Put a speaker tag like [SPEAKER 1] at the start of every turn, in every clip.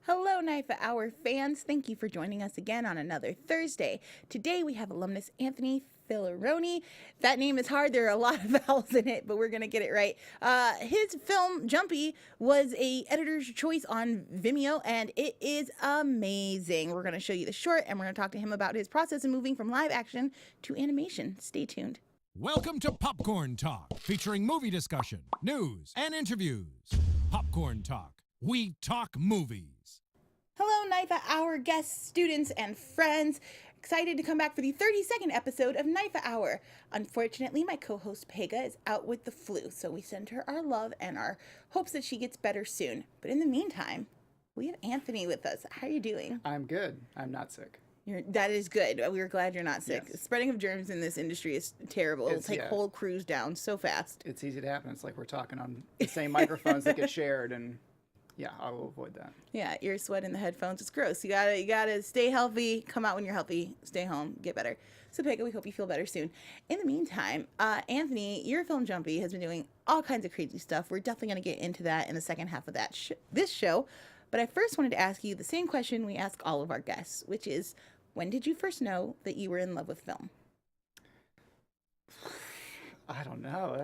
[SPEAKER 1] Hello, NYFA Hour fans. Thank you for joining us again on another Thursday. Today we have alumnus Anthony Falleroni. That name is hard. There are a lot of vowels in it, but we're going to get it right. His film, Jumpy, was a editor's choice on Vimeo, and it is amazing. We're going to show you the short, and we're going to talk to him about his process of moving from live action to animation. Stay tuned.
[SPEAKER 2] Welcome to Popcorn Talk, featuring movie discussion, news, and interviews. Popcorn Talk. We talk movies.
[SPEAKER 1] Hello, NYFA Hour guests, students, and friends. Excited to come back for the 32nd episode of NYFA Hour. Unfortunately, my co-host Pega is out with the flu, so we send her our love and our hopes that she gets better soon. But in the meantime, we have Anthony with us. How are you doing?
[SPEAKER 3] I'm good. I'm not sick.
[SPEAKER 1] That is good. We are glad you're not sick.
[SPEAKER 3] Yes.
[SPEAKER 1] The spreading of germs in this industry is terrible. It'll take whole crews down so fast.
[SPEAKER 3] It's easy to happen. It's like we're talking on the same microphones that get shared, and yeah, I will avoid that.
[SPEAKER 1] Yeah, ear sweat in the headphones. It's gross. You gotta stay healthy. Come out when you're healthy. Stay home. Get better. So, Pega, we hope you feel better soon. In the meantime, Anthony, your film Jumpy has been doing all kinds of crazy stuff. We're definitely going to get into that in the second half of this show. But I first wanted to ask you the same question we ask all of our guests, which is, when did you first know that you were in love with film?
[SPEAKER 3] I don't know.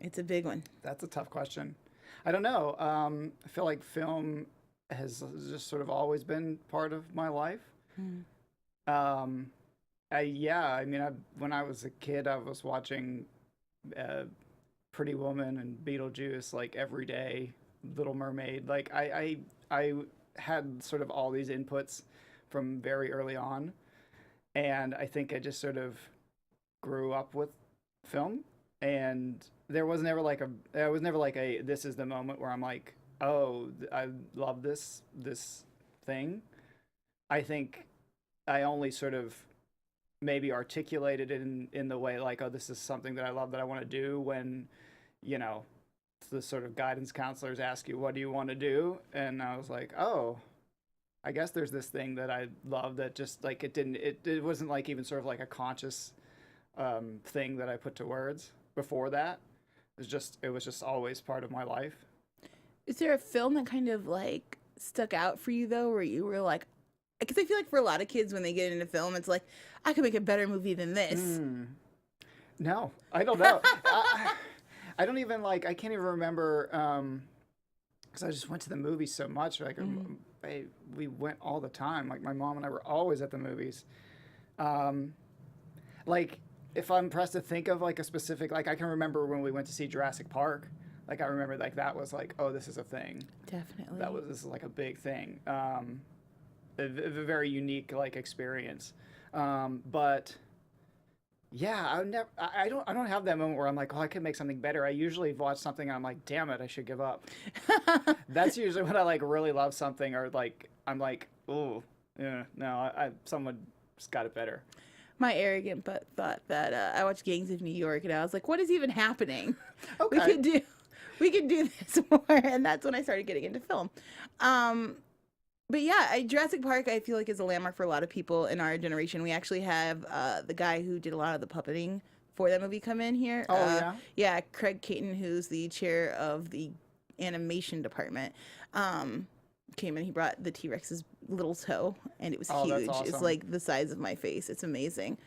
[SPEAKER 1] It's a big one.
[SPEAKER 3] That's a tough question. I don't know. I feel like film has just sort of always been part of my life. When I was a kid, I was watching Pretty Woman and Beetlejuice like every day, Little Mermaid. Like I had sort of all these inputs from very early on, and I think I just sort of grew up with film, and there was never like a this is the moment where I'm like, oh, I love this thing. I think I only sort of maybe articulated it in the way like, oh, this is something that I love, that I want to do, when, you know, the sort of guidance counselors ask you, what do you want to do? And I was like, oh, I guess there's this thing that I love that just like it wasn't like even sort of like a conscious thing that I put to words before that. It was just always part of my life.
[SPEAKER 1] Is there a film that kind of like stuck out for you though, where you were like, because I feel like for a lot of kids when they get into film, it's like, I could make a better movie than this.
[SPEAKER 3] No, I don't know. I don't even I can't even remember, because I just went to the movies so much. Like we went all the time. Like my mom and I were always at the movies. Like if I'm pressed to think of like a specific, like I can remember when we went to see Jurassic Park. Like I remember like that was like, oh, this is a thing.
[SPEAKER 1] Definitely.
[SPEAKER 3] This is like a big thing. A very unique like experience. But yeah, I don't have that moment where I'm like, oh, I could make something better. I usually watch something and I'm like, damn it, I should give up. That's usually when I like really love something, or like I'm like, oh, yeah, no, someone just got it better.
[SPEAKER 1] My arrogant butt thought that I watched Gangs of New York and I was like, what is even happening?
[SPEAKER 3] Okay.
[SPEAKER 1] We could do this more, and that's when I started getting into film. But yeah, Jurassic Park, I feel like, is a landmark for a lot of people in our generation. We actually have the guy who did a lot of the puppeting for that movie come in here.
[SPEAKER 3] Oh, yeah?
[SPEAKER 1] Yeah, Craig Caton, who's the chair of the animation department, came in. He brought the T-Rex's little toe, and it was huge.
[SPEAKER 3] That's awesome.
[SPEAKER 1] It's like the size of my face. It's amazing.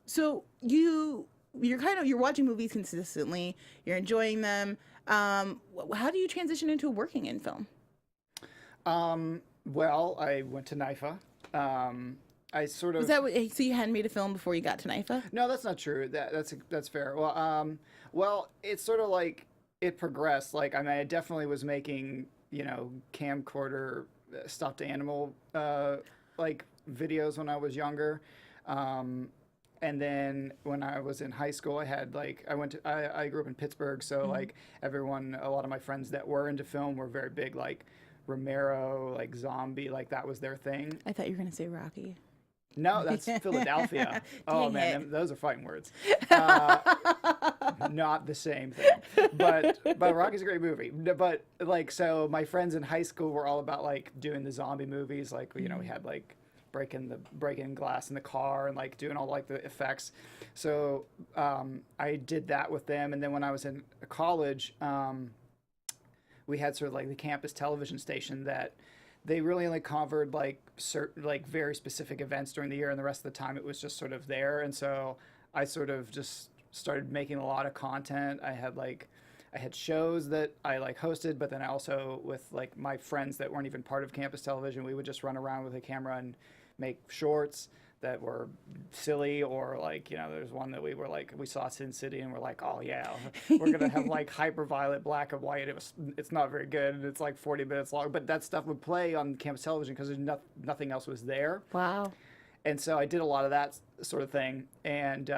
[SPEAKER 1] So you're watching movies consistently. You're enjoying them. How do you transition into working in film?
[SPEAKER 3] Well, I went to NYFA. I sort of...
[SPEAKER 1] So you hadn't made a film before you got to NYFA?
[SPEAKER 3] No, that's not true. That's fair. Well, it's sort of like it progressed. Like, I mean, I definitely was making, camcorder stuffed animal, like videos when I was younger. And then when I was in high school, I had I grew up in Pittsburgh. So like a lot of my friends that were into film were very big, like Romero, like Zombie, like that was their thing.
[SPEAKER 1] I thought you were going to say Rocky.
[SPEAKER 3] No, that's Philadelphia. Oh man, those are fighting words. Not the same thing. But Rocky's a great movie. But like, so my friends in high school were all about like doing the zombie movies. Like, we had like breaking glass in the car and like doing all like the effects. So I did that with them. And then when I was in college, we had sort of like the campus television station that they really only covered like certain, like very specific events during the year, and the rest of the time it was just sort of there. And so I sort of just started making a lot of content. I had shows that I like hosted, but then I also, with like my friends that weren't even part of campus television, we would just run around with a camera and make shorts that were silly, or like, you know, there's one that we saw Sin City and we're like, oh yeah, we're gonna have like hyperviolet black and white. It's not very good, and it's like 40 minutes long, but that stuff would play on campus television because there's nothing else was there.
[SPEAKER 1] Wow.
[SPEAKER 3] And so I did a lot of that sort of thing, and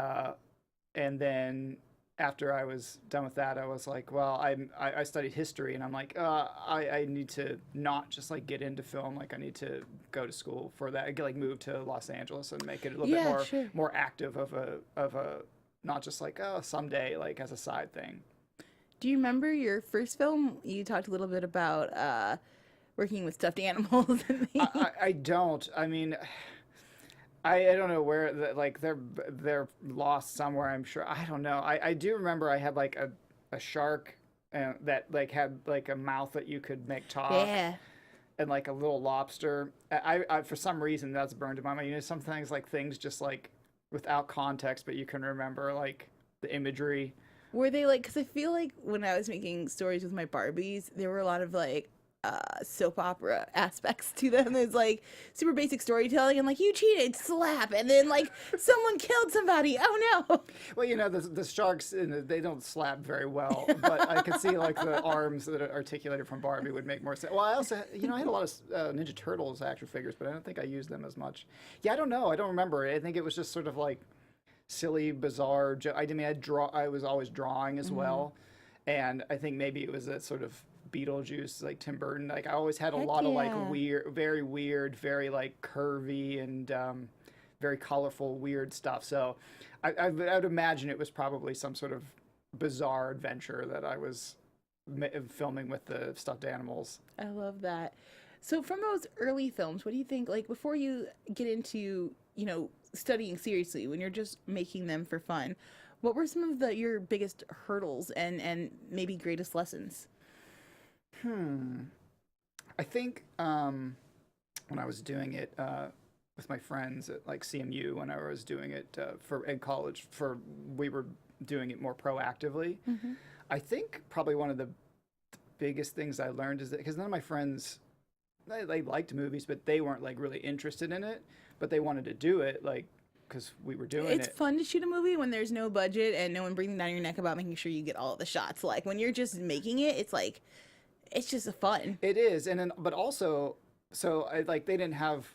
[SPEAKER 3] then after I was done with that, I was like, well, I studied history, and I'm like, I need to not just like get into film. Like I need to go to school for that. I like move to Los Angeles and make it a little bit more more active of a not just like, oh, someday, like as a side thing.
[SPEAKER 1] Do you remember your first film? You talked a little bit about working with stuffed animals.
[SPEAKER 3] I don't. I mean, I don't know where, like, they're lost somewhere, I'm sure. I don't know. I do remember I had like a shark that like had like a mouth that you could make talk.
[SPEAKER 1] Yeah.
[SPEAKER 3] And like a little lobster. I for some reason that's burned in my mind. You know, some things just like without context, but you can remember like the imagery.
[SPEAKER 1] Were they like, because I feel like when I was making stories with my Barbies, there were a lot of like soap opera aspects to them. There's like super basic storytelling and like, you cheated, slap, and then like someone killed somebody, oh no.
[SPEAKER 3] Well, you know, the sharks, they don't slap very well, but I could see like the arms that are articulated from Barbie would make more sense. Well, I also, you know, I had a lot of Ninja Turtles action figures, but I don't think I used them as much. Yeah, I don't know. I don't remember. I think it was just sort of like silly, bizarre. I mean, I was always drawing as well, and I think maybe it was a sort of Beetlejuice, like Tim Burton. Like I always had a lot of like weird, very like curvy and very colorful, weird stuff. So I would imagine it was probably some sort of bizarre adventure that I was filming with the stuffed animals.
[SPEAKER 1] I love that. So from those early films, what do you think, like before you get into, you know, studying seriously, when you're just making them for fun, what were some of your biggest hurdles and maybe greatest lessons?
[SPEAKER 3] I think when I was doing it with my friends at like CMU, when I was doing it in college, we were doing it more proactively. I think probably one of the biggest things I learned is that, because none of my friends, they liked movies, but they weren't like really interested in it, but they wanted to do it like because we were doing it.
[SPEAKER 1] It's fun to shoot a movie when there's no budget and no one breathing down your neck about making sure you get all of the shots. Like when you're just making it, it's like, it's just a fun.
[SPEAKER 3] It is. And then, but also, so like they didn't have,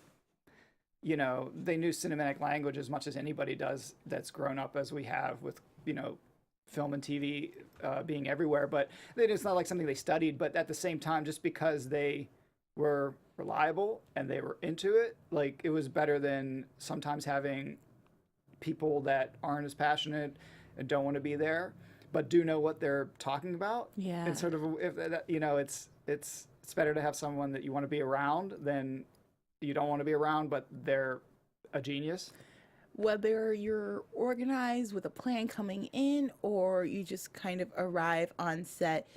[SPEAKER 3] you know, they knew cinematic language as much as anybody does that's grown up as we have with, you know, film and TV being everywhere. But it's not like something they studied. But at the same time, just because they were reliable and they were into it, like it was better than sometimes having people that aren't as passionate and don't want to be there, but do know what they're talking about.
[SPEAKER 1] Yeah.
[SPEAKER 3] And sort of, you know, it's better to have someone that you want to be around than you don't want to be around, but they're a genius.
[SPEAKER 1] Whether you're organized with a plan coming in or you just kind of arrive on set,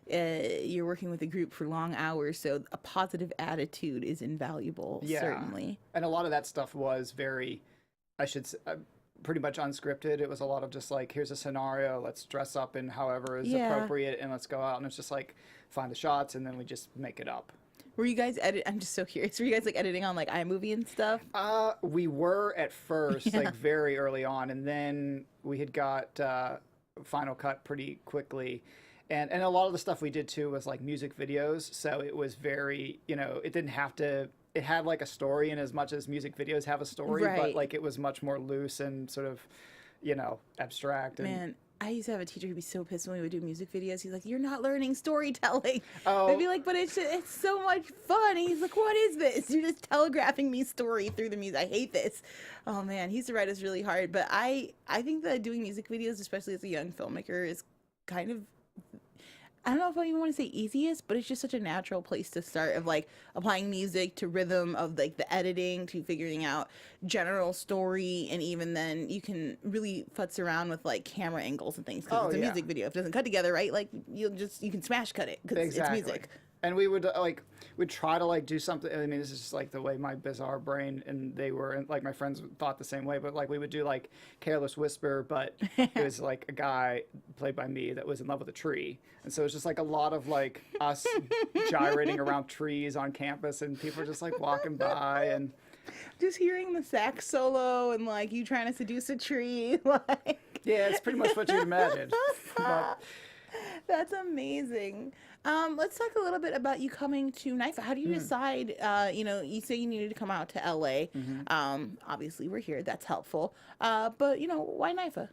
[SPEAKER 1] you're working with a group for long hours, so a positive attitude is invaluable, certainly.
[SPEAKER 3] And a lot of that stuff was very, I should say, pretty much unscripted. It was a lot of just like, here's a scenario, let's dress up in however is appropriate, and let's go out, and it's just like find the shots and then we just make it up.
[SPEAKER 1] Were you guys I'm just so curious, were you guys like editing on like iMovie and stuff?
[SPEAKER 3] We were at first, like very early on, and then we had got Final Cut pretty quickly. And a lot of the stuff we did too was like music videos, so it was very, you know, it didn't have to, it had like a story in as much as music videos have a story, but like it was much more loose and sort of, you know, abstract.
[SPEAKER 1] Man, I used to have a teacher who'd be so pissed when we would do music videos. He's like, you're not learning storytelling.
[SPEAKER 3] Oh.
[SPEAKER 1] I'd be like, but it's so much fun. And he's like, what is this? You're just telegraphing me story through the music. I hate this. Oh man, he used to write us really hard. But I think that doing music videos, especially as a young filmmaker, is kind of, I don't know if I even want to say easiest, but it's just such a natural place to start of like applying music to rhythm, of like the editing to figuring out general story, and even then you can really futz around with like camera angles and things because
[SPEAKER 3] Oh,
[SPEAKER 1] it's a
[SPEAKER 3] yeah.
[SPEAKER 1] music video. If it doesn't cut together right, like you can smash cut it because
[SPEAKER 3] Exactly.
[SPEAKER 1] it's music.
[SPEAKER 3] And we would we'd try to like do something. I mean, this is just like the way my bizarre brain, and they were, and like my friends thought the same way. But like we would do like Careless Whisper, but it was like a guy played by me that was in love with a tree, and so it's just like a lot of like us gyrating around trees on campus, and people are just like walking by, and
[SPEAKER 1] Just hearing the sax solo and like you trying to seduce a tree, like
[SPEAKER 3] yeah, it's pretty much what you'd imagine. But,
[SPEAKER 1] that's amazing. Let's talk a little bit about you coming to NYFA. How do you decide, you say you needed to come out to LA. Obviously we're here, that's helpful. But why NYFA?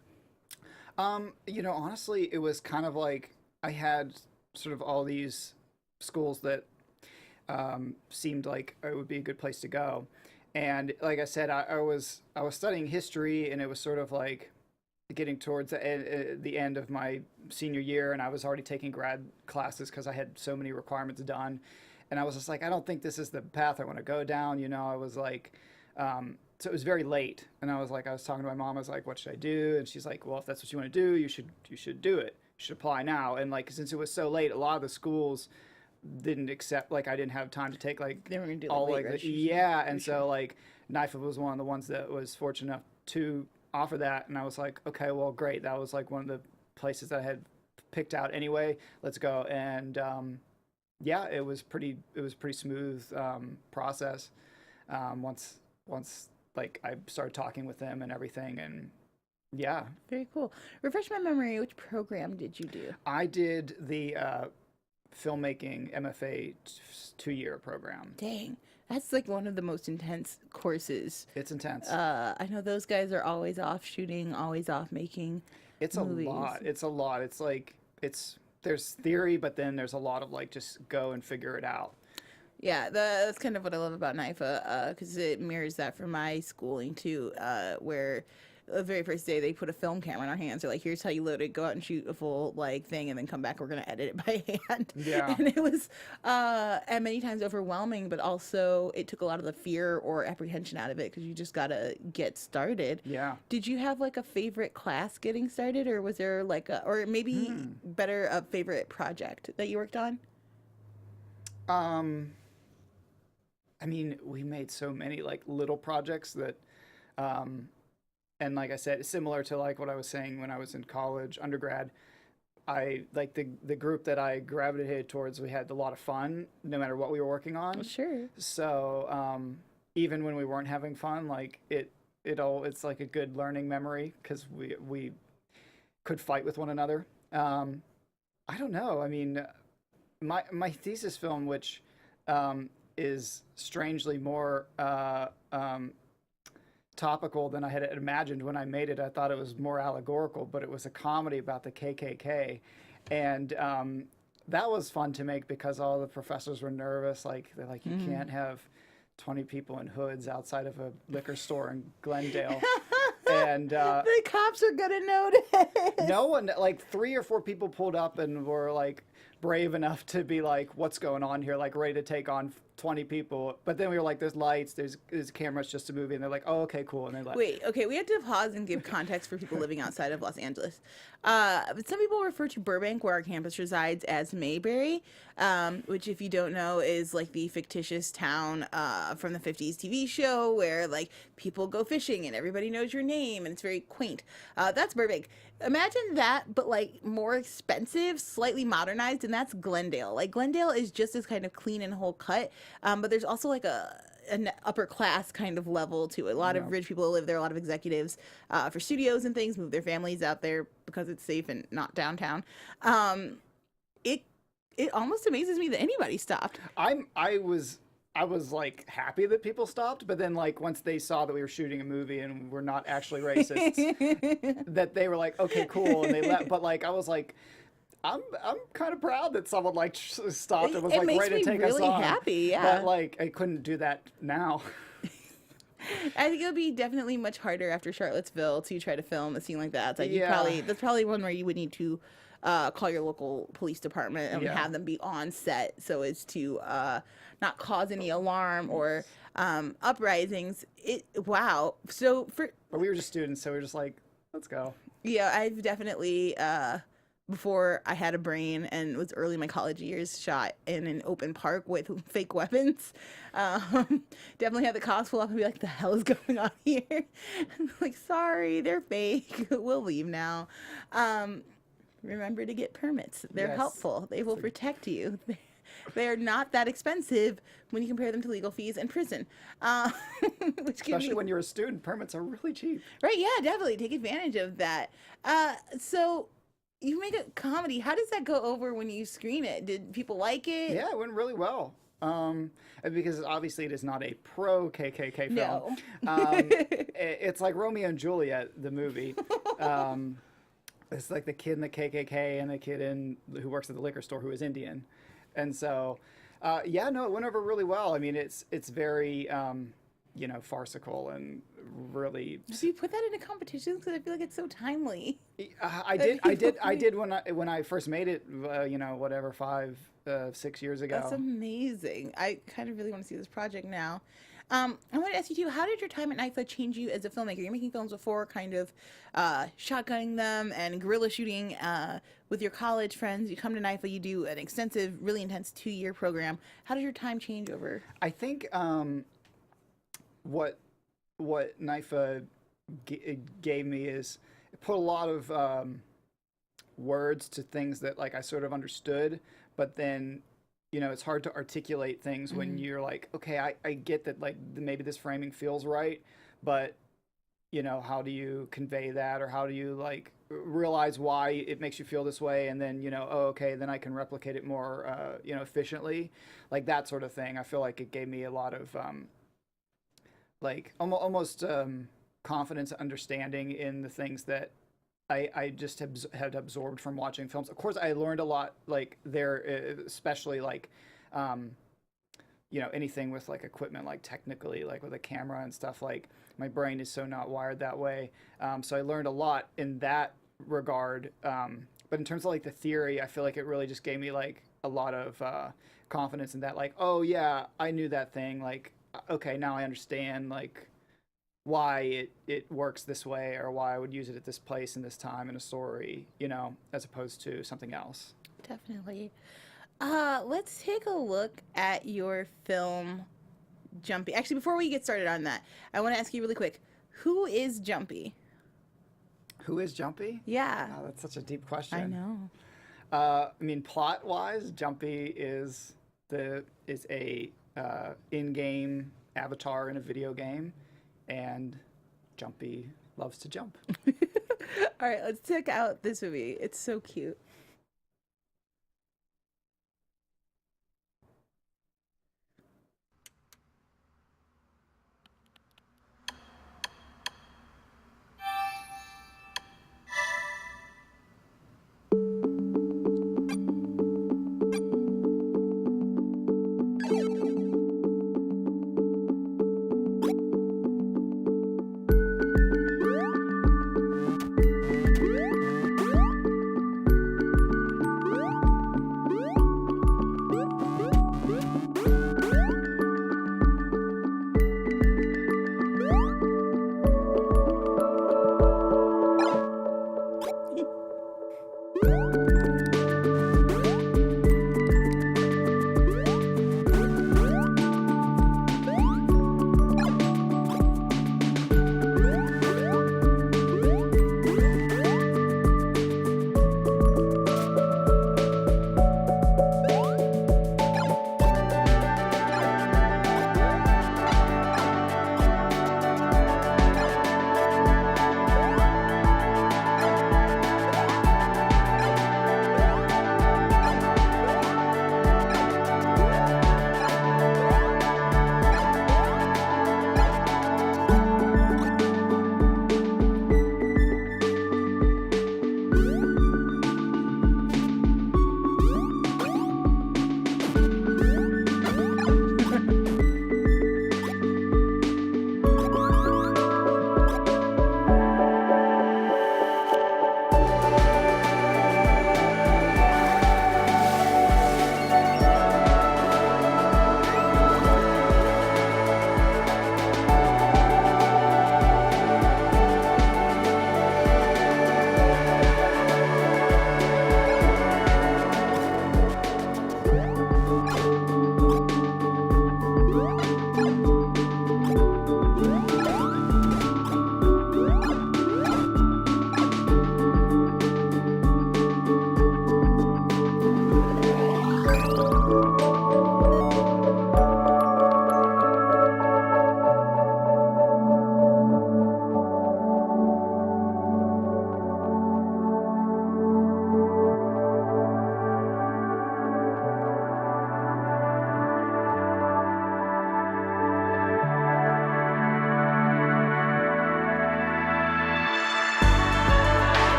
[SPEAKER 3] Honestly, it was kind of like I had sort of all these schools that seemed like it would be a good place to go. And like I said, I was studying history, and it was sort of like getting towards the end of my senior year, and I was already taking grad classes because I had so many requirements done. And I was just like, I don't think this is the path I want to go down. I was like, so it was very late, and I was talking to my mom. I was like, what should I do? And she's like, well, if that's what you want to do, you should do it. You should apply now. And like, since it was so late, a lot of the schools didn't accept, like I didn't have time to take like
[SPEAKER 1] They were gonna do
[SPEAKER 3] all
[SPEAKER 1] late
[SPEAKER 3] like
[SPEAKER 1] registration.
[SPEAKER 3] and so like NYFA was one of the ones that was fortunate enough to offer that, and I was like, okay, well, great. That was like one of the places that I had picked out anyway. Let's go. And it was pretty smooth process once like I started talking with them and everything, and yeah.
[SPEAKER 1] Very cool. Refresh my memory, which program did you do?
[SPEAKER 3] I did the filmmaking MFA 2-year program.
[SPEAKER 1] Dang, that's like one of the most intense courses.
[SPEAKER 3] It's intense.
[SPEAKER 1] I know those guys are always off shooting, always off making
[SPEAKER 3] It's
[SPEAKER 1] movies.
[SPEAKER 3] a lot. It's a lot. It's like there's theory, but then there's a lot of like just go and figure it out.
[SPEAKER 1] Yeah, that's kind of what I love about NYFA, because it mirrors that from my schooling too, where the very first day they put a film camera in our hands. They're like, here's how you load it, go out and shoot a full like thing, and then come back, we're gonna edit it by hand.
[SPEAKER 3] Yeah.
[SPEAKER 1] And it was and many times overwhelming, but also it took a lot of the fear or apprehension out of it because you just gotta get started.
[SPEAKER 3] Yeah.
[SPEAKER 1] Did you have like a favorite class getting started, or was there like or maybe better, a favorite project that you worked on?
[SPEAKER 3] I mean, we made so many like little projects that and like I said, similar to like what I was saying when I was in college, undergrad, I like the group that I gravitated towards, we had a lot of fun no matter what we were working on.
[SPEAKER 1] Well, sure.
[SPEAKER 3] So even when we weren't having fun, like it's like a good learning memory because we could fight with one another. I don't know. I mean, my thesis film, which is strangely more topical than I had imagined when I made it. I thought it was more allegorical, but it was a comedy about the KKK. And that was fun to make because all the professors were nervous. Like, they're like, you can't have 20 people in hoods outside of a liquor store in Glendale. And
[SPEAKER 1] The cops are gonna notice.
[SPEAKER 3] no one, like 3 or 4 people pulled up and were like brave enough to be like, what's going on here? Like ready to take on 20 people. But then we were like, there's lights, there's cameras, just a movie. And they're like, oh, okay, cool. And they left.
[SPEAKER 1] Wait, okay, we have to pause and give context for people living outside of Los Angeles. But some people refer to Burbank, where our campus resides, as Mayberry, which, if you don't know, is like the fictitious town from the 50s TV show where like people go fishing and everybody knows your name and it's very quaint. That's Burbank. Imagine that, but like more expensive, slightly modernized, and that's Glendale. Like Glendale is just as kind of clean and whole cut, but there's also like an upper class kind of level to it. A lot of rich people live there, a lot of executives for studios and things move their families out there because it's safe and not downtown. It almost amazes me that anybody stopped.
[SPEAKER 3] I was like happy that people stopped, but then like once they saw that we were shooting a movie and we're not actually racists, that they were like, okay, cool, and they left. But like I was like, I'm kind of proud that someone like stopped and was like ready to take us on.
[SPEAKER 1] It makes me really happy, yeah.
[SPEAKER 3] But like I couldn't do that now.
[SPEAKER 1] I think it would be definitely much harder after Charlottesville to try to film a scene like that. It's like
[SPEAKER 3] Yeah.
[SPEAKER 1] that's probably one where you would need to call your local police department and
[SPEAKER 3] Yeah.
[SPEAKER 1] have them be on set so as to not cause any alarm or uprisings. Wow. So
[SPEAKER 3] But we were just students, so we were just like, let's go.
[SPEAKER 1] yeah, I've definitely before I had a brain and was early in my college years, shot in an open park with fake weapons. Definitely had the cops pull up and be like, "The hell is going on here?" Like, sorry, they're fake. We'll leave now. Remember to get permits. They're
[SPEAKER 3] Yes.
[SPEAKER 1] helpful. They will protect you. They're not that expensive when you compare them to legal fees in prison. Which
[SPEAKER 3] Especially when you're a student, permits are really cheap.
[SPEAKER 1] Right, yeah, definitely take advantage of that. So you make a comedy. How does that go over when you screen it? Did people like it?
[SPEAKER 3] Yeah, it went really well. Because obviously it is not a pro KKK film.
[SPEAKER 1] No.
[SPEAKER 3] It's like Romeo and Juliet, the movie. It's like the kid in the KKK and the kid who works at the liquor store who is Indian, and so yeah, no, it went over really well. I mean, it's very farcical and really.
[SPEAKER 1] So you put that into competitions because I feel like it's so timely.
[SPEAKER 3] I did when I first made it. 5-6 years ago.
[SPEAKER 1] That's amazing. I kind of really want to see this project now. I want to ask you too, how did your time at NYFA change you as a filmmaker? You're making films before, kind of shotgunning them and guerrilla shooting with your college friends. You come to NYFA, you do an extensive, really intense 2-year program. How did your time change over?
[SPEAKER 3] I think what NYFA gave me is it put a lot of words to things that like I sort of understood, but then it's hard to articulate things when you're like, okay, I get that, like, maybe this framing feels right, but how do you convey that, or how do you like realize why it makes you feel this way, and then okay, then I can replicate it more efficiently, like that sort of thing. I feel like it gave me a lot of like almost confidence, understanding in the things that I just had absorbed from watching films. Of course, I learned a lot, like there, especially like, anything with like equipment, like technically, like with a camera and stuff. Like my brain is so not wired that way. So I learned a lot in that regard. But in terms of like the theory, I feel like it really just gave me like a lot of confidence in that. Like, oh yeah, I knew that thing. Like, okay, now I understand like why it works this way, or why I would use it at this place and this time in a story, as opposed to something else.
[SPEAKER 1] Definitely. Let's take a look at your film, Jumpy. Actually, before we get started on that, I want to ask you really quick, who is Jumpy?
[SPEAKER 3] Who is Jumpy?
[SPEAKER 1] Yeah.
[SPEAKER 3] Oh, that's such a deep question.
[SPEAKER 1] I know.
[SPEAKER 3] I mean, plot-wise, Jumpy is a in-game avatar in a video game, and Jumpy loves to jump.
[SPEAKER 1] All right, let's check out this movie. It's so cute.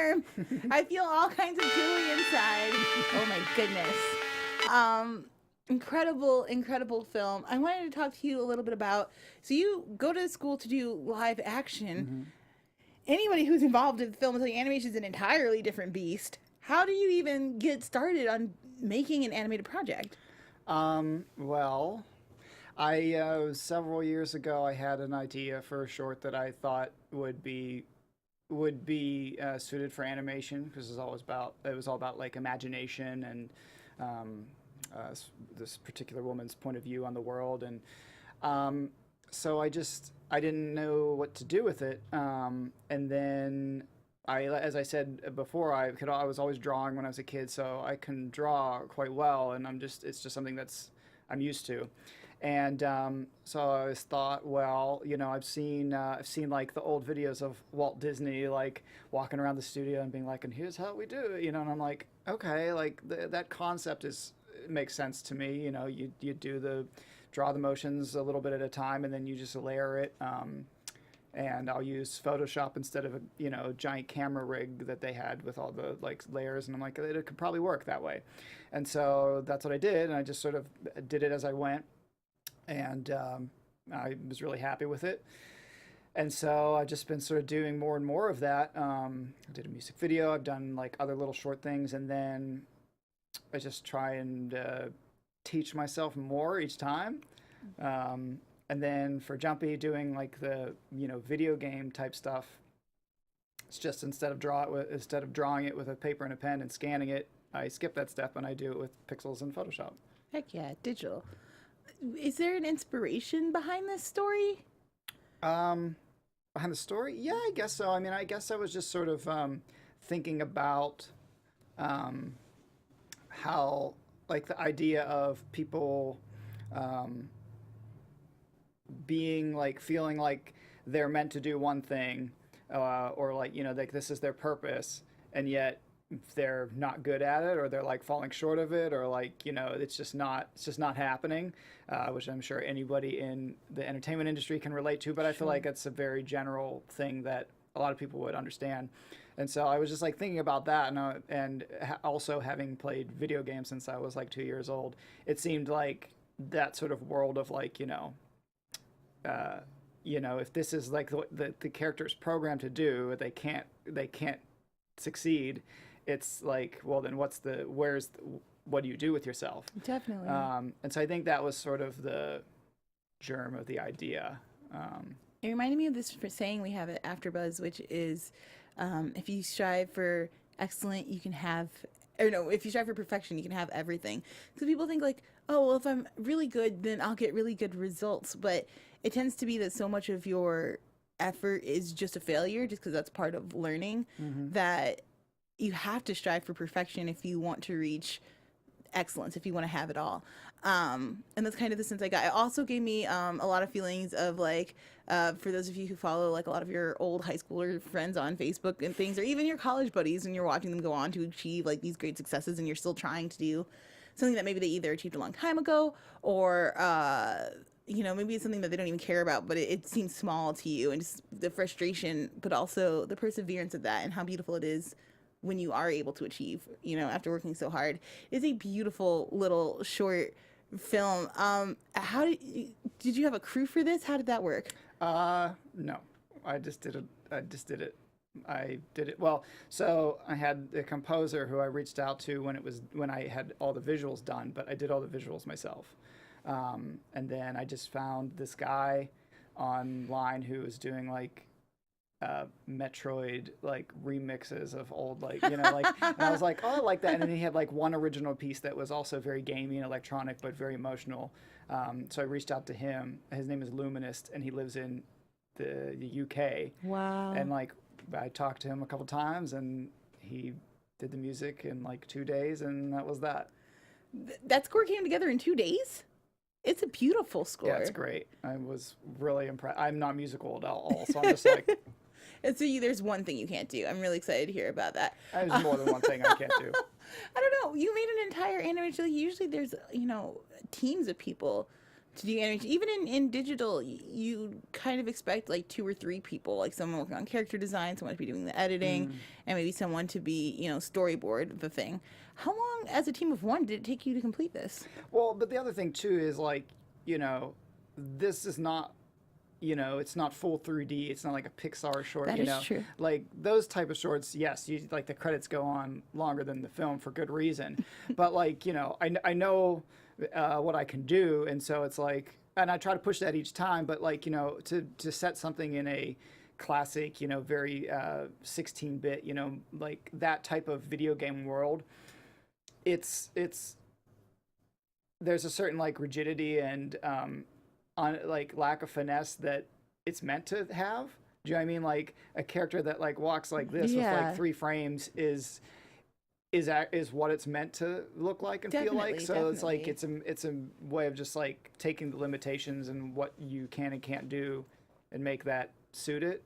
[SPEAKER 1] warm. I feel all kinds of gooey inside. Oh my goodness. Incredible film. I wanted to talk to you a little bit about, so you go to school to do live action. Anybody who's involved in film animation is an entirely different beast. How do you even get started on making an animated project?
[SPEAKER 3] Well, several years ago, I had an idea for a short that I thought would be suited for animation, because it was all about like imagination and this particular woman's point of view on the world, and so I didn't know what to do with it, and then as I said before, I was always drawing when I was a kid, so I can draw quite well, and it's just something that's I'm used to. And so I always thought, well, I've seen like the old videos of Walt Disney, like walking around the studio and being like, and here's how we do it, and I'm like, okay, like that concept makes sense to me. You draw the motions a little bit at a time, and then you just layer it. And I'll use Photoshop instead of a giant camera rig that they had with all the like layers, and I'm like, it could probably work that way. And so that's what I did, and I just sort of did it as I went. And I was really happy with it. And so I've just been sort of doing more and more of that. I did a music video. I've done like other little short things. And then I just try and teach myself more each time. And then for Jumpy, doing like the, video game type stuff, it's just instead of drawing it with a paper and a pen and scanning it, I skip that step and I do it with pixels and Photoshop.
[SPEAKER 1] Heck yeah, digital. Is there an inspiration behind this story?
[SPEAKER 3] Behind the story? Yeah, I guess so. I mean, I guess I was just sort of thinking about how, like, the idea of people being, like, feeling like they're meant to do one thing, or, like, like this is their purpose, and yet they're not good at it, or they're like falling short of it, or like it's just not happening, which I'm sure anybody in the entertainment industry can relate to, but I feel like it's a very general thing that a lot of people would understand. And so I was just like thinking about that, and also having played video games since I was like 2 years old, it seemed like that sort of world of like if this is like the character's programmed to do, they can't succeed. It's like, well, then what do you do with yourself?
[SPEAKER 1] Definitely.
[SPEAKER 3] And so I think that was sort of the germ of the idea.
[SPEAKER 1] It reminded me of this saying we have at AfterBuzz, which is, if you strive for excellent, you can have, if you strive for perfection, you can have everything. Because people think like, oh, well, if I'm really good, then I'll get really good results. But it tends to be that so much of your effort is just a failure, just because that's part of learning, that you have to strive for perfection if you want to reach excellence, if you want to have it all. And that's kind of the sense I got. It also gave me a lot of feelings of like, for those of you who follow like a lot of your old high schooler friends on Facebook and things, or even your college buddies, and you're watching them go on to achieve like these great successes, and you're still trying to do something that maybe they either achieved a long time ago, or maybe it's something that they don't even care about, but it seems small to you, and just the frustration, but also the perseverance of that, and how beautiful it is when you are able to achieve, after working so hard. It's a beautiful little short film. How did you have a crew for this? How did that work?
[SPEAKER 3] No, I just did it. I did it. Well, so I had a composer who I reached out to when I had all the visuals done, but I did all the visuals myself. And then I just found this guy online who was doing like Metroid like remixes of old and I was like, oh, I like that. And then he had like one original piece that was also very gamey and electronic but very emotional, so I reached out to him. His name is Luminist, and he lives in the UK.
[SPEAKER 1] Wow.
[SPEAKER 3] And like I talked to him a couple times, and he did the music in like 2 days, and that was that.
[SPEAKER 1] That score came together in 2 days? It's a beautiful score.
[SPEAKER 3] Yeah, it's great. I was really impressed. I'm not musical at all, so I'm just like...
[SPEAKER 1] And so there's one thing you can't do. I'm really excited to hear about that.
[SPEAKER 3] There's more than one thing I can't do.
[SPEAKER 1] I don't know. You made an entire animation. Like, usually there's, teams of people to do animation. Even in digital, you kind of expect like 2 or 3 people, like someone working on character design, someone to be doing the editing, and maybe someone to be, storyboard the thing. How long, as a team of 1, did it take you to complete this?
[SPEAKER 3] Well, but the other thing too is like, this is not, it's not full 3D. It's not like a Pixar short.
[SPEAKER 1] That is true.
[SPEAKER 3] Like those type of shorts, yes, like the credits go on longer than the film for good reason. But like, I know what I can do, and so it's like, and I try to push that each time. But like, to set something in a classic, very 16-bit, like that type of video game world, it's there's a certain like rigidity and on like lack of finesse that it's meant to have. Do you know what I mean? Like a character that like walks like this with like 3 frames is what it's meant to look like and feel like. So it's like it's a way of just like taking the limitations and what you can and can't do and make that suit it.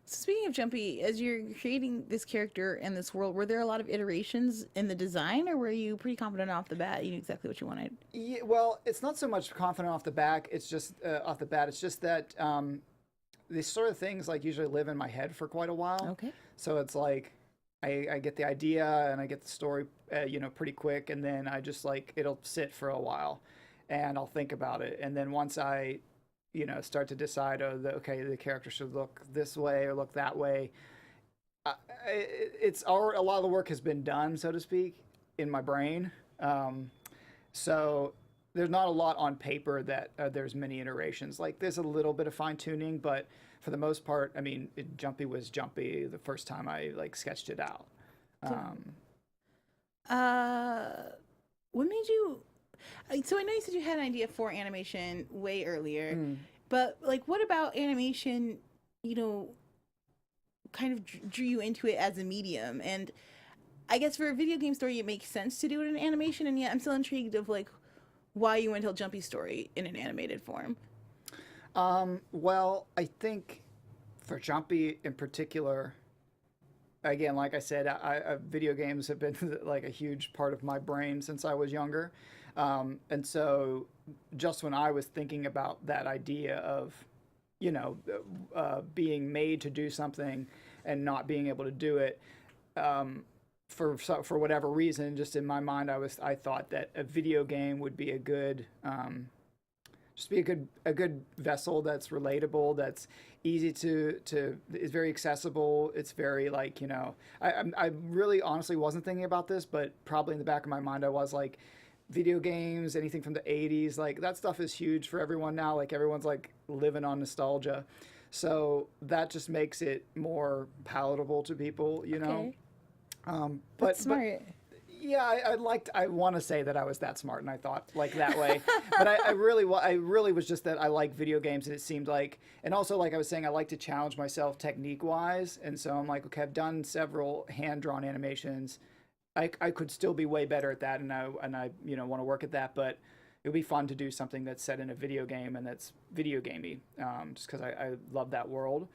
[SPEAKER 1] So speaking of Jumpy, as you're creating this character and this world, were there a lot of iterations in the design, or were you pretty confident off the bat? You knew exactly what you wanted.
[SPEAKER 3] Yeah, well, it's not so much confident off the bat. It's just off the bat. It's just that these sort of things like usually live in my head for quite a while.
[SPEAKER 1] Okay.
[SPEAKER 3] So it's like I get the idea and I get the story, pretty quick, and then I just like it'll sit for a while, and I'll think about it, and then once I start to decide, the character should look this way or look that way. A lot of the work has been done, so to speak, in my brain. So there's not a lot on paper that there's many iterations. Like there's a little bit of fine tuning, but for the most part, I mean, Jumpy was Jumpy the first time I like sketched it out.
[SPEAKER 1] What made you? So I know you said you had an idea for animation way earlier, but like, what about animation, kind of drew you into it as a medium? And I guess for a video game story, it makes sense to do it in animation, and yet I'm still intrigued of like why you went to tell Jumpy story in an animated form.
[SPEAKER 3] Well, I think for Jumpy in particular, again, like I said, video games have been like a huge part of my brain since I was younger. And so just when I was thinking about that idea of, being made to do something and not being able to do it, for whatever reason, just in my mind, I thought that a video game would be a good, a good vessel that's relatable, that's easy to is very accessible. It's very like, I really honestly wasn't thinking about this, but probably in the back of my mind I was like, video games, anything from the 80s, like that stuff is huge for everyone now. Like everyone's like living on nostalgia. So that just makes it more palatable to people,
[SPEAKER 1] Okay.
[SPEAKER 3] But
[SPEAKER 1] That's smart.
[SPEAKER 3] Yeah, I want to say that I was that smart and I thought like that way, but I really was just that I like video games, and it seemed like, and also like I was saying, I like to challenge myself technique wise, and so I'm like, okay, I've done several hand drawn animations. I could still be way better at that, and I want to work at that, but it would be fun to do something that's set in a video game and that's video gamey, just because I love that world,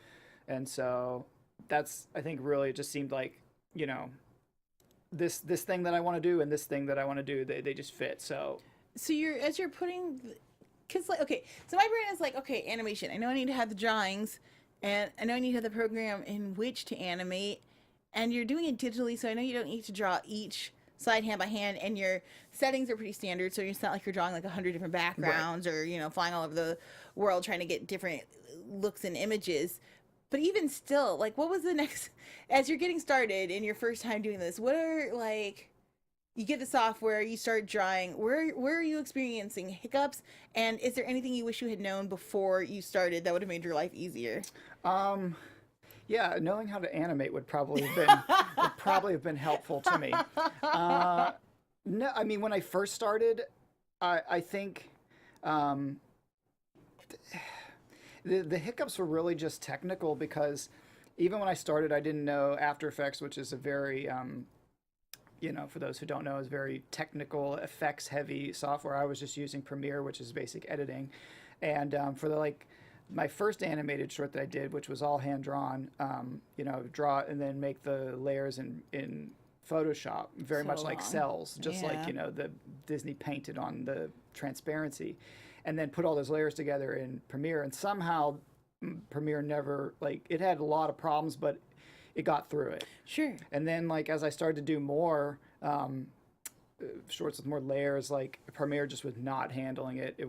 [SPEAKER 3] and so that's, I think really it just seemed like, this thing that I want to do and this thing that I want to do, they just fit. So
[SPEAKER 1] you're putting, because like, okay, so my brain is like, okay, animation, I know I need to have the drawings, and I know I need to have the program in which to animate, and you're doing it digitally, so I know you don't need to draw each side hand by hand, and your settings are pretty standard, so it's not like you're drawing like 100 different backgrounds, right, or flying all over the world trying to get different looks and images. But even still, like, what was the next, as you're getting started in your first time doing this, what are, like, you get the software, you start drawing, where are you experiencing hiccups, and is there anything you wish you had known before you started that would have made your life easier?
[SPEAKER 3] Yeah, knowing how to animate would probably have been helpful to me. No, I mean, when I first started, I think the hiccups were really just technical, because even when I started, I didn't know After Effects, which is a very, for those who don't know, is very technical, effects heavy software. I was just using Premiere, which is basic editing. And for my first animated short that I did, which was all hand drawn, draw and then make the layers in Photoshop, very much like cells, just like, the Disney painted on the transparency. and then put all those layers together in Premiere. And somehow Premiere never, like, it had a lot of problems, but it got through it.
[SPEAKER 1] Sure.
[SPEAKER 3] And then, like, as I started to do more shorts with more layers, like, Premiere just was not handling it. It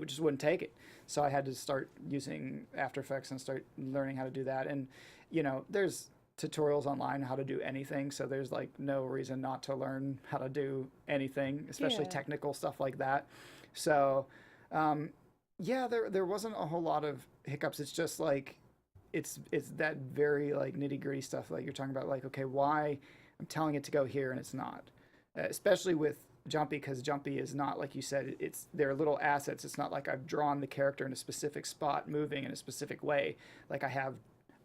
[SPEAKER 3] just wouldn't take it. So I had to start using After Effects and start learning how to do that. And, you know, there's tutorials online how to do anything, so there's like no reason not to learn how to do anything, especially technical stuff like that. So yeah, there wasn't a whole lot of hiccups. It's just like it's that very like nitty-gritty stuff like you're talking about, like, okay, why I'm telling it to go here and it's not, especially with Jumpy, because Jumpy is not, like you said, they're little assets. It's not like I've drawn the character in a specific spot moving in a specific way. Like I have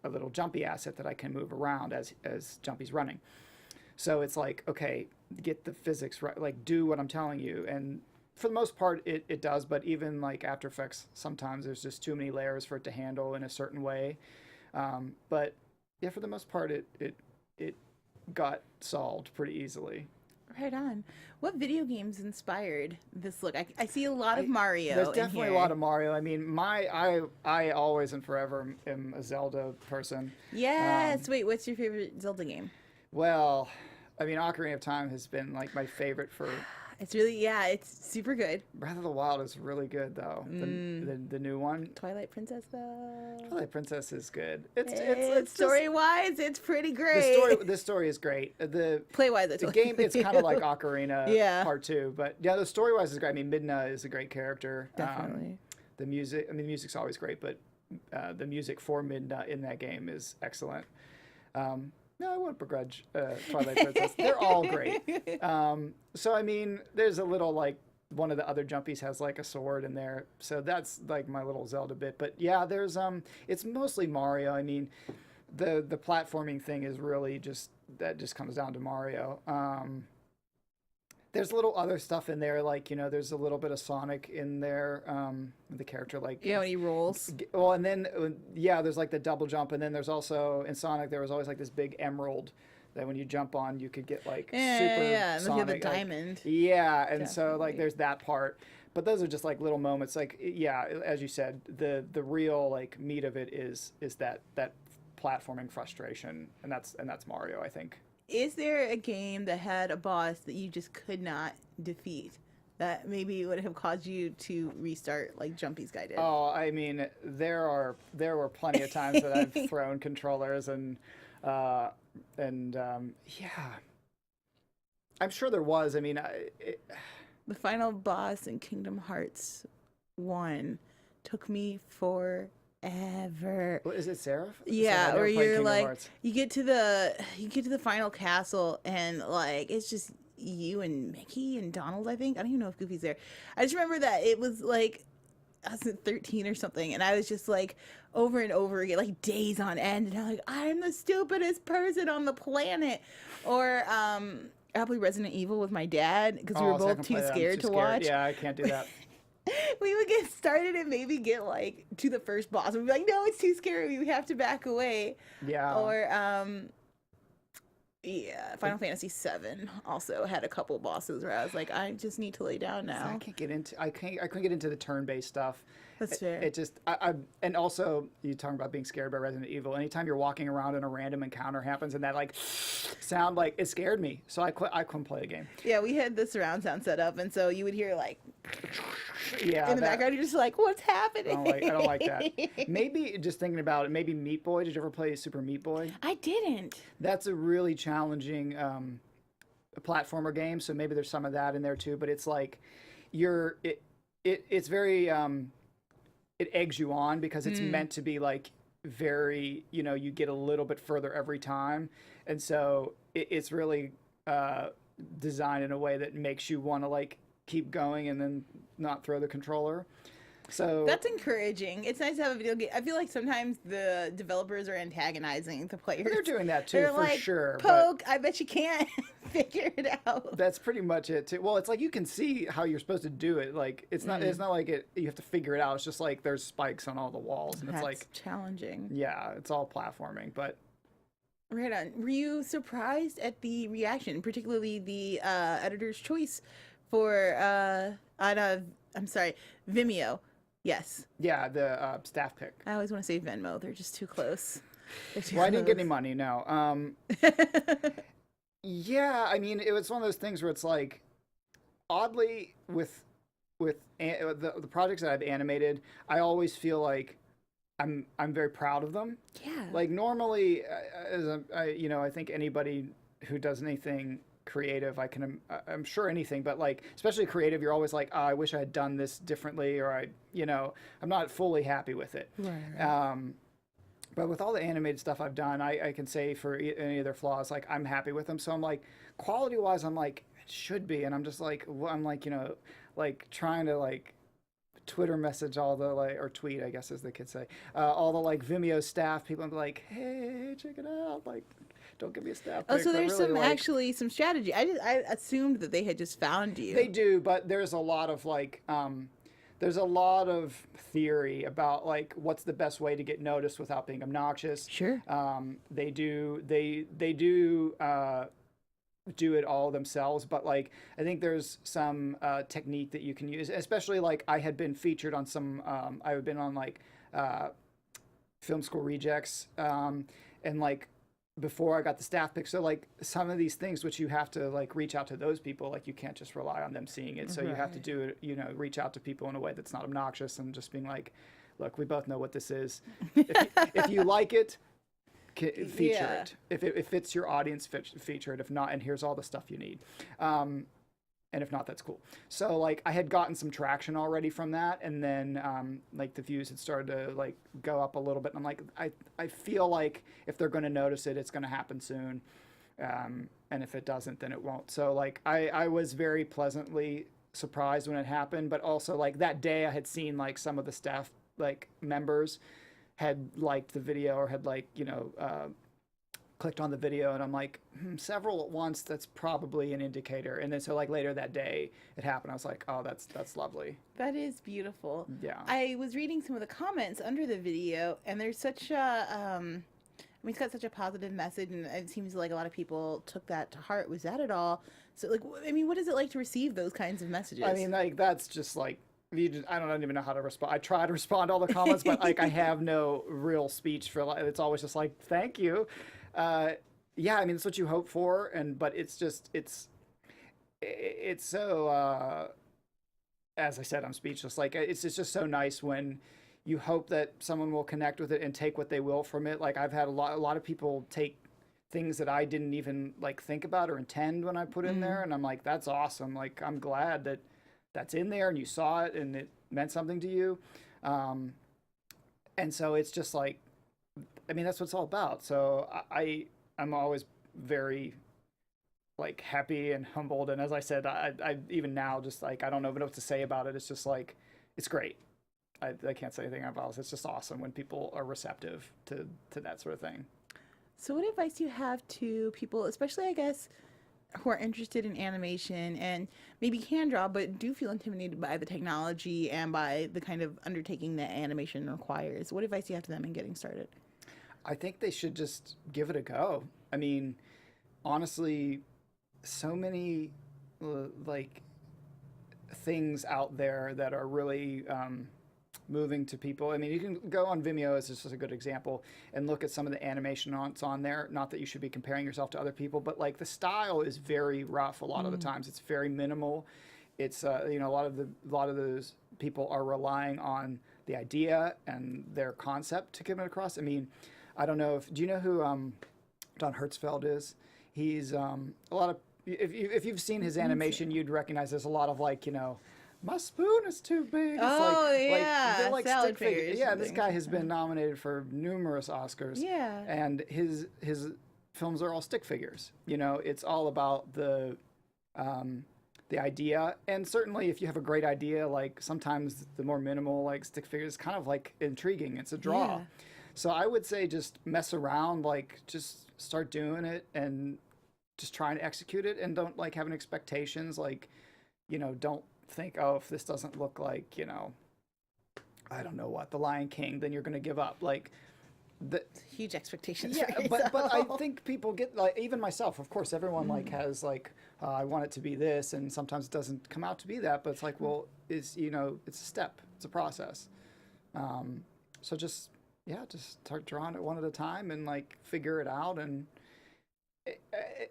[SPEAKER 3] a little Jumpy asset that I can move around as Jumpy's running. So it's like, okay, get the physics right, like do what I'm telling you. And for the most part, it does, but even like After Effects, sometimes there's just too many layers for it to handle in a certain way. But yeah, for the most part, it got solved pretty easily.
[SPEAKER 1] Right on. What video games inspired this look? I see a lot of Mario.
[SPEAKER 3] There's definitely a lot of Mario. I mean, I always and forever am a Zelda person.
[SPEAKER 1] Yes. Wait, what's your favorite Zelda game?
[SPEAKER 3] Well, I mean, Ocarina of Time has been like my favorite for.
[SPEAKER 1] It's really, it's super good.
[SPEAKER 3] Breath of the Wild is really good though. The new one.
[SPEAKER 1] Twilight Princess though.
[SPEAKER 3] Twilight Princess is good. It's
[SPEAKER 1] story wise, it's pretty great.
[SPEAKER 3] The story is great. The
[SPEAKER 1] play wise,
[SPEAKER 3] the game, it's kind of like Ocarina Part 2, but yeah, the story wise is great. I mean, Midna is a great character.
[SPEAKER 1] Definitely.
[SPEAKER 3] The music, I mean, the music's always great, but the music for Midna in that game is excellent. No, I won't begrudge Twilight Princess. They're all great. So, I mean, there's a little, like, one of the other Jumpies has, like, a sword in there. So that's, like, my little Zelda bit. But, yeah, there's, it's mostly Mario. I mean, the platforming thing is really just, that just comes down to Mario. There's a little other stuff in there, like, you know, there's a little bit of Sonic in there, the character, like...
[SPEAKER 1] Yeah, when he rolls.
[SPEAKER 3] Well, and then, yeah, there's, like, the double jump, and then there's also, in Sonic, there was always, like, this big emerald that when you jump on, you could get, like, super
[SPEAKER 1] and
[SPEAKER 3] Sonic.
[SPEAKER 1] the diamond.
[SPEAKER 3] Yeah, and so, like, there's that part. But those are just, like, little moments. Like, yeah, as you said, the real, like, meat of it is that platforming frustration, and that's Mario, I think.
[SPEAKER 1] Is there a game that had a boss that you just could not defeat that maybe would have caused you to restart like Jumpy's guy did?
[SPEAKER 3] Oh, I mean, there were plenty of times that I've thrown controllers and yeah, I'm sure there was. I mean,
[SPEAKER 1] the final boss in Kingdom Hearts 1 took me forever.
[SPEAKER 3] Well, is it Seraph?
[SPEAKER 1] Yeah, where you're like, you get to the final castle and like it's just you and Mickey and Donald. I think I don't even know if Goofy's there. I just remember that it was like I was 13 or something, and I was just like over and over again, like days on end, and I'm like, I'm the stupidest person on the planet. Or I played Resident Evil with my dad because we were both too scared to watch.
[SPEAKER 3] Yeah, I can't do that.
[SPEAKER 1] We would get started and maybe get like to the first boss. We'd be like, no, it's too scary. We have to back away.
[SPEAKER 3] Yeah.
[SPEAKER 1] Or yeah, Final Fantasy VII also had a couple bosses where I was like, I just need to lay down now.
[SPEAKER 3] I couldn't get into the turn-based stuff.
[SPEAKER 1] That's fair.
[SPEAKER 3] It just and also you talking about being scared by Resident Evil. Anytime you're walking around and a random encounter happens and that like sound, like it scared me. So I couldn't play the game.
[SPEAKER 1] Yeah, we had the surround sound set up, and so you would hear like in the background. You're just like, what's happening?
[SPEAKER 3] I don't like that. Maybe just thinking about it. Maybe Meat Boy. Did you ever play Super Meat Boy?
[SPEAKER 1] I didn't.
[SPEAKER 3] That's a really challenging platformer game. So maybe there's some of that in there too. But it's like it's very it eggs you on because it's meant to be like very, you know, you get a little bit further every time. And so it's really designed in a way that makes you want to like keep going and then not throw the controller. So
[SPEAKER 1] that's encouraging. It's nice to have a video game. I feel like sometimes the developers are antagonizing the players.
[SPEAKER 3] They're doing that too,
[SPEAKER 1] They're
[SPEAKER 3] for
[SPEAKER 1] like,
[SPEAKER 3] sure.
[SPEAKER 1] Poke, I bet you can't figure it out.
[SPEAKER 3] That's pretty much it too. Well, it's like you can see how you're supposed to do it. Like it's not like you have to figure it out. It's just like there's spikes on all the walls, and
[SPEAKER 1] that's
[SPEAKER 3] it's like
[SPEAKER 1] challenging.
[SPEAKER 3] Yeah, it's all platforming, but.
[SPEAKER 1] Right on. Were you surprised at the reaction, particularly the editor's choice for I'm sorry, Vimeo. Yes.
[SPEAKER 3] Yeah, the staff pick.
[SPEAKER 1] I always want to say Venmo. They're just too close. They're too
[SPEAKER 3] Well, I didn't get
[SPEAKER 1] close.
[SPEAKER 3] any money, no. Yeah, I mean, it was one of those things where it's like, oddly, with the projects that I've animated, I always feel like I'm very proud of them.
[SPEAKER 1] Yeah.
[SPEAKER 3] Like normally, I think anybody who does anything creative, I'm sure anything, but like especially creative, you're always like, oh, I wish I had done this differently, or I'm not fully happy with it.
[SPEAKER 1] Right.
[SPEAKER 3] But with all the animated stuff I've done, I can say for any of their flaws, like I'm happy with them. So I'm like, quality wise, I'm like, it should be, and I'm just like, I'm like, like trying to like Twitter message all the like, or tweet, I guess as the kids say, all the like Vimeo staff people, and be like, hey, check it out, like, don't give me a staff pick.
[SPEAKER 1] So there's
[SPEAKER 3] really,
[SPEAKER 1] some
[SPEAKER 3] like,
[SPEAKER 1] actually some strategy. I assumed that they had just found you.
[SPEAKER 3] They do, but there's a lot of like, there's a lot of theory about like what's the best way to get noticed without being obnoxious.
[SPEAKER 1] Sure.
[SPEAKER 3] They do do it all themselves, but like I think there's some technique that you can use, especially like I had been featured on some I had been on like film school rejects, and like before I got the staff pick, so like some of these things which you have to like reach out to those people, like you can't just rely on them seeing it, so you have to do it, reach out to people in a way that's not obnoxious and just being like, look, we both know what this is. If you like it, feature it. If it fits your audience, feature it. If not, and here's all the stuff you need. And if not, that's cool. So like I had gotten some traction already from that, and then like the views had started to like go up a little bit. And I'm like, I feel like if they're going to notice it, it's going to happen soon. And if it doesn't, then it won't. So like I was very pleasantly surprised when it happened, but also like that day I had seen like some of the staff like members had liked the video or had like clicked on the video, and I'm like, several at once, that's probably an indicator. And then so like later that day it happened. I was like, oh, that's lovely.
[SPEAKER 1] That is beautiful.
[SPEAKER 3] Yeah.
[SPEAKER 1] I was reading some of the comments under the video, and there's such a it's got such a positive message, and it seems like a lot of people took that to heart. Was that at all? So like, what is it like to receive those kinds of messages?
[SPEAKER 3] I mean, like that's just like I don't even know how to respond. I try to respond to all the comments, but like I have no real speech for. It's always just like, thank you. Yeah, I mean, it's what you hope for, but it's just it's so. As I said, I'm speechless. Like it's just so nice when you hope that someone will connect with it and take what they will from it. Like I've had a lot of people take things that I didn't even like think about or intend when I put in there, and I'm like, that's awesome. Like I'm glad that that's in there and you saw it and it meant something to you. And so it's just like, I mean, that's what it's all about. So I'm always very like happy and humbled. And as I said, I even now just like, I don't know what to say about it. It's just like, it's great. I can't say anything about it. It's just awesome when people are receptive to that sort of thing.
[SPEAKER 1] So what advice do you have to people, especially I guess, who are interested in animation and maybe can draw but do feel intimidated by the technology and by the kind of undertaking that animation requires? What advice do you have to them in getting started?
[SPEAKER 3] I think they should just give it a go. I mean, honestly, so many like things out there that are really moving to people. I mean, you can go on Vimeo as just a good example and look at some of the animation that's on there. Not that you should be comparing yourself to other people, but like the style is very rough a lot of the times. It's very minimal. It's a lot of those people are relying on the idea and their concept to get it across. I mean, I don't know do you know who Don Hertzfeld is? He's a lot of if you've seen his animation, you'd recognize there's a lot of like my spoon is too big. It's
[SPEAKER 1] they're
[SPEAKER 3] like
[SPEAKER 1] salad
[SPEAKER 3] stick figures.
[SPEAKER 1] figures.
[SPEAKER 3] Yeah, this guy has been nominated for numerous Oscars.
[SPEAKER 1] Yeah.
[SPEAKER 3] And his films are all stick figures. It's all about the idea. And certainly if you have a great idea, like sometimes the more minimal like stick figures is kind of like intriguing. It's a draw.
[SPEAKER 1] Yeah.
[SPEAKER 3] So I would say just mess around, like just start doing it and just trying to execute it, and don't like having expectations, like, don't think, oh, if this doesn't look like, I don't know what, The Lion King, then you're going to give up. Like, the,
[SPEAKER 1] Huge expectations.
[SPEAKER 3] yeah,
[SPEAKER 1] for
[SPEAKER 3] but I
[SPEAKER 1] yourself.
[SPEAKER 3] think people get, like, even myself, of course, everyone like has like, I want it to be this, and sometimes it doesn't come out to be that. But it's like, well, it's it's a step, it's a process. So just start drawing it one at a time and like figure it out. And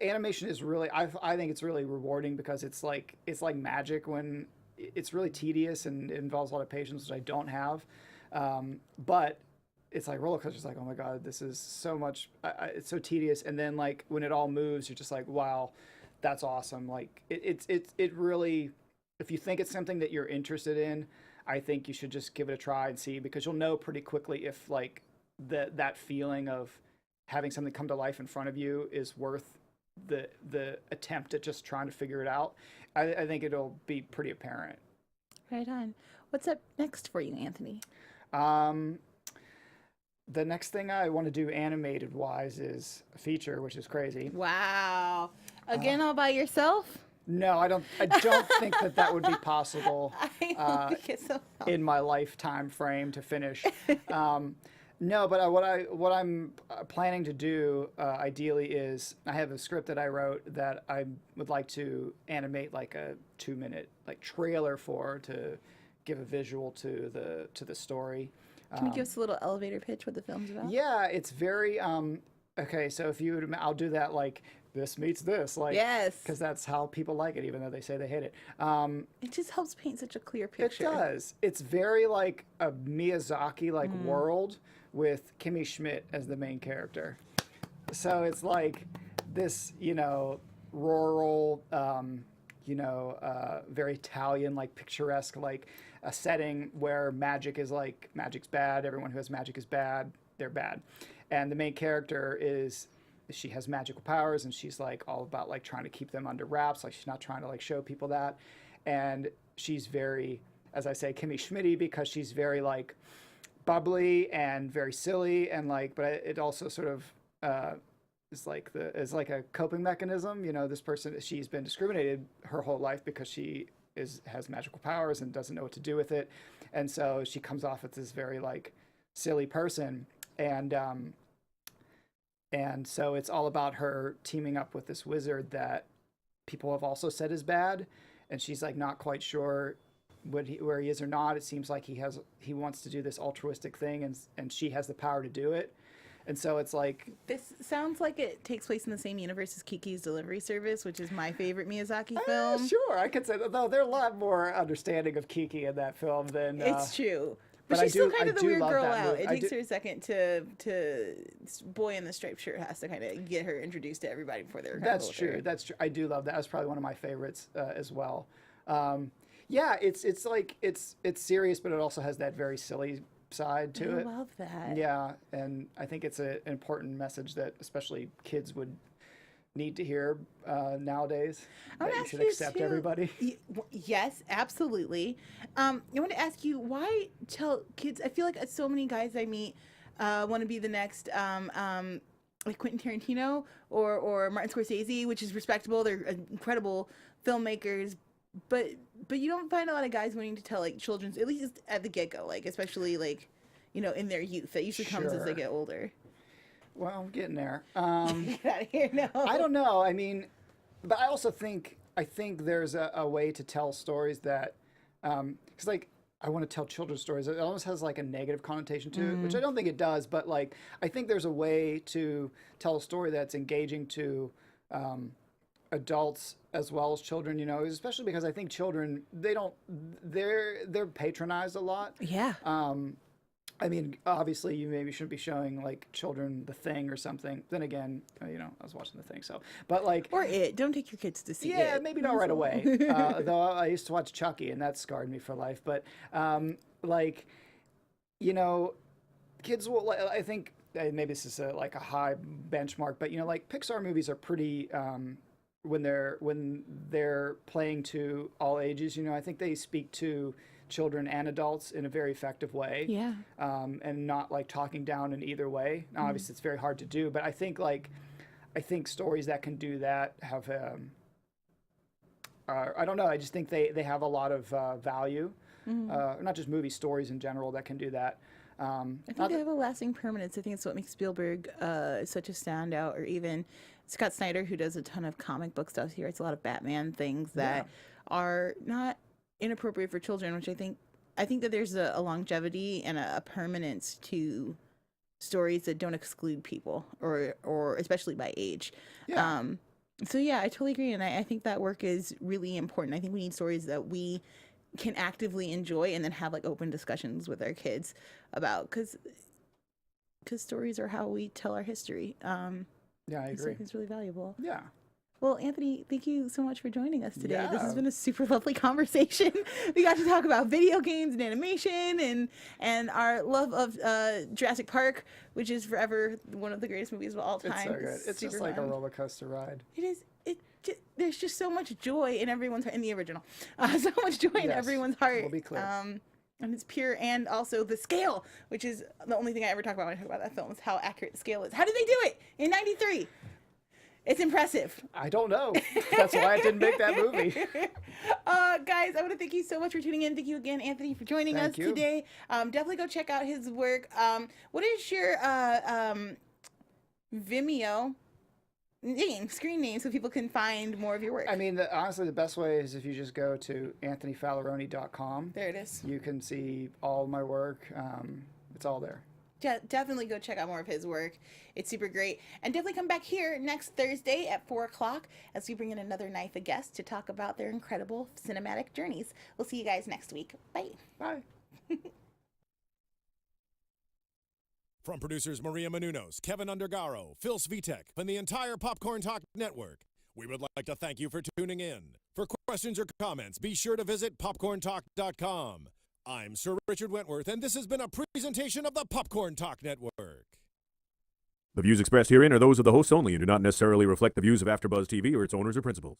[SPEAKER 3] animation is really, I think it's really rewarding because it's like magic when it's really tedious and it involves a lot of patience, which I don't have. But it's like roller coaster. It's like, oh my God, this is so much. It's so tedious. And then like when it all moves, you're just like, wow, that's awesome. Like it really, if you think it's something that you're interested in, I think you should just give it a try and see, because you'll know pretty quickly if like that feeling of having something come to life in front of you is worth the attempt at just trying to figure it out. I think it'll be pretty apparent.
[SPEAKER 1] Right on. What's up next for you, Anthony?
[SPEAKER 3] The next thing I want to do animated wise is a feature, which is crazy.
[SPEAKER 1] Wow. Again, all by yourself?
[SPEAKER 3] No, I don't think that would be possible
[SPEAKER 1] I don't think it's so.
[SPEAKER 3] in my lifetime frame to finish. No, but what I'm planning to do ideally is I have a script that I wrote that I would like to animate like a 2-minute like trailer for, to give a visual to the story.
[SPEAKER 1] Can you give us a little elevator pitch what the film's about?
[SPEAKER 3] Yeah, it's very okay. So if you would, I'll do that like this meets this, like,
[SPEAKER 1] Yes.
[SPEAKER 3] because that's how people like it, even though they say they hate it.
[SPEAKER 1] It just helps paint such a clear
[SPEAKER 3] It
[SPEAKER 1] picture.
[SPEAKER 3] does. It's very like a Miyazaki like world with Kimmy Schmidt as the main character. So it's like this, rural, very Italian, like picturesque, like a setting where magic's bad. Everyone who has magic is bad. They're bad. And the main character she has magical powers, and she's like all about like trying to keep them under wraps. Like she's not trying to like show people that. And she's very, as I say, Kimmy Schmitty, because she's very like bubbly and very silly, and like, but it also sort of is like a coping mechanism. This person, she's been discriminated her whole life because she has magical powers and doesn't know what to do with it, and so she comes off as this very like silly person, and so it's all about her teaming up with this wizard that people have also said is bad, and she's like not quite sure where he is or not. It seems like he wants to do this altruistic thing, and she has the power to do it. And so it's like,
[SPEAKER 1] This sounds like it takes place in the same universe as Kiki's Delivery Service, which is my favorite Miyazaki film.
[SPEAKER 3] Sure, I could say that, though they're a lot more understanding of Kiki in that film than
[SPEAKER 1] It's true. But
[SPEAKER 3] but I
[SPEAKER 1] she's still
[SPEAKER 3] do-
[SPEAKER 1] kind
[SPEAKER 3] I
[SPEAKER 1] of the
[SPEAKER 3] do
[SPEAKER 1] weird
[SPEAKER 3] love
[SPEAKER 1] girl
[SPEAKER 3] that
[SPEAKER 1] out.
[SPEAKER 3] movie.
[SPEAKER 1] It
[SPEAKER 3] I
[SPEAKER 1] takes
[SPEAKER 3] do-
[SPEAKER 1] her a second to boy in the striped shirt has to kind of get her introduced to everybody before they're
[SPEAKER 3] That's true. That's true. I do love that. That's probably one of my favorites as well. Yeah, it's like it's serious, but it also has that very silly side to
[SPEAKER 1] I
[SPEAKER 3] it.
[SPEAKER 1] love that.
[SPEAKER 3] Yeah, and I think it's an important message that especially kids would need to hear nowadays.
[SPEAKER 1] I
[SPEAKER 3] That
[SPEAKER 1] wanna
[SPEAKER 3] you
[SPEAKER 1] ask
[SPEAKER 3] should
[SPEAKER 1] you
[SPEAKER 3] accept
[SPEAKER 1] too-
[SPEAKER 3] everybody.
[SPEAKER 1] Yes, absolutely. I want to ask you, why tell kids? I feel like so many guys I meet want to be the next like Quentin Tarantino or Martin Scorsese, which is respectable. They're incredible filmmakers, but you don't find a lot of guys wanting to tell like children's, at least at the get go, like especially like in their youth. That usually comes as they
[SPEAKER 3] Sure.
[SPEAKER 1] get older.
[SPEAKER 3] Well, I'm getting there.
[SPEAKER 1] Get out of here now.
[SPEAKER 3] I don't know. I mean, but I also think there's a way to tell stories that, because like I want to tell children's stories. It almost has like a negative connotation to it, which I don't think it does. But like I think there's a way to tell a story that's engaging to adults as well as children. Especially because I think children they're patronized a lot.
[SPEAKER 1] Yeah.
[SPEAKER 3] I mean, obviously, you maybe shouldn't be showing like children The Thing or something. Then again, I was watching The Thing, so. But like,
[SPEAKER 1] Or it. Don't take your kids to see it.
[SPEAKER 3] yeah, maybe not right away. Though I used to watch Chucky, and that scarred me for life. But kids will. I think maybe this is like a high benchmark, but like Pixar movies are pretty. When they're playing to all ages, I think they speak to children and adults in a very effective way.
[SPEAKER 1] Yeah.
[SPEAKER 3] And not like talking down in either way. Now, obviously, it's very hard to do, but I think stories that can do that have I don't know. I just think they have a lot of value. Not just movie stories in general that can do that.
[SPEAKER 1] I think they have a lasting permanence. I think it's what makes Spielberg such a standout, or even Scott Sneider, who does a ton of comic book stuff. He writes a lot of Batman things that are not inappropriate for children, which I think that there's a longevity and a permanence to stories that don't exclude people, or especially by age.
[SPEAKER 3] Yeah.
[SPEAKER 1] So yeah, I totally agree, and I think that work is really important. I think we need stories that we can actively enjoy and then have like open discussions with our kids about, because stories are how we tell our history.
[SPEAKER 3] Yeah, I agree.
[SPEAKER 1] It's really valuable.
[SPEAKER 3] Yeah.
[SPEAKER 1] Well, Anthony, thank you so much for joining us today.
[SPEAKER 3] Yeah.
[SPEAKER 1] This has been a super lovely conversation. We got to talk about video games and animation and our love of Jurassic Park, which is forever one of the greatest movies of all time.
[SPEAKER 3] It's so good. It's just
[SPEAKER 1] super
[SPEAKER 3] like
[SPEAKER 1] fun.
[SPEAKER 3] a roller coaster ride.
[SPEAKER 1] It is. There's just so much joy in everyone's heart, in the original. So much joy in
[SPEAKER 3] Yes,
[SPEAKER 1] everyone's heart.
[SPEAKER 3] we'll be clear.
[SPEAKER 1] And it's pure, and also the scale, which is the only thing I ever talk about when I talk about that film, is how accurate the scale is. How did they do it in '93? It's impressive.
[SPEAKER 3] I don't know. That's why I didn't make that movie.
[SPEAKER 1] Guys, I want to thank you so much for tuning in. Thank you again, Anthony, for joining us
[SPEAKER 3] Thank you.
[SPEAKER 1] today. Definitely go check out his work. What is your Vimeo screen name, so people can find more of your work?
[SPEAKER 3] I mean, honestly, the best way is if you just go to anthonyfalleroni.com.
[SPEAKER 1] There it is.
[SPEAKER 3] You can see all my work. It's all there.
[SPEAKER 1] Definitely go check out more of his work. It's super great. And definitely come back here next Thursday at 4 o'clock as we bring in another NYFA guest to talk about their incredible cinematic journeys. We'll see you guys next week. Bye.
[SPEAKER 3] Bye.
[SPEAKER 2] From producers Maria Menounos, Kevin Undergaro, Phil Svitek, and the entire Popcorn Talk Network, we would like to thank you for tuning in. For questions or comments, be sure to visit popcorntalk.com. I'm Sir Richard Wentworth, and this has been a presentation of the Popcorn Talk Network.
[SPEAKER 4] The views expressed herein are those of the hosts only and do not necessarily reflect the views of AfterBuzz TV or its owners or principals.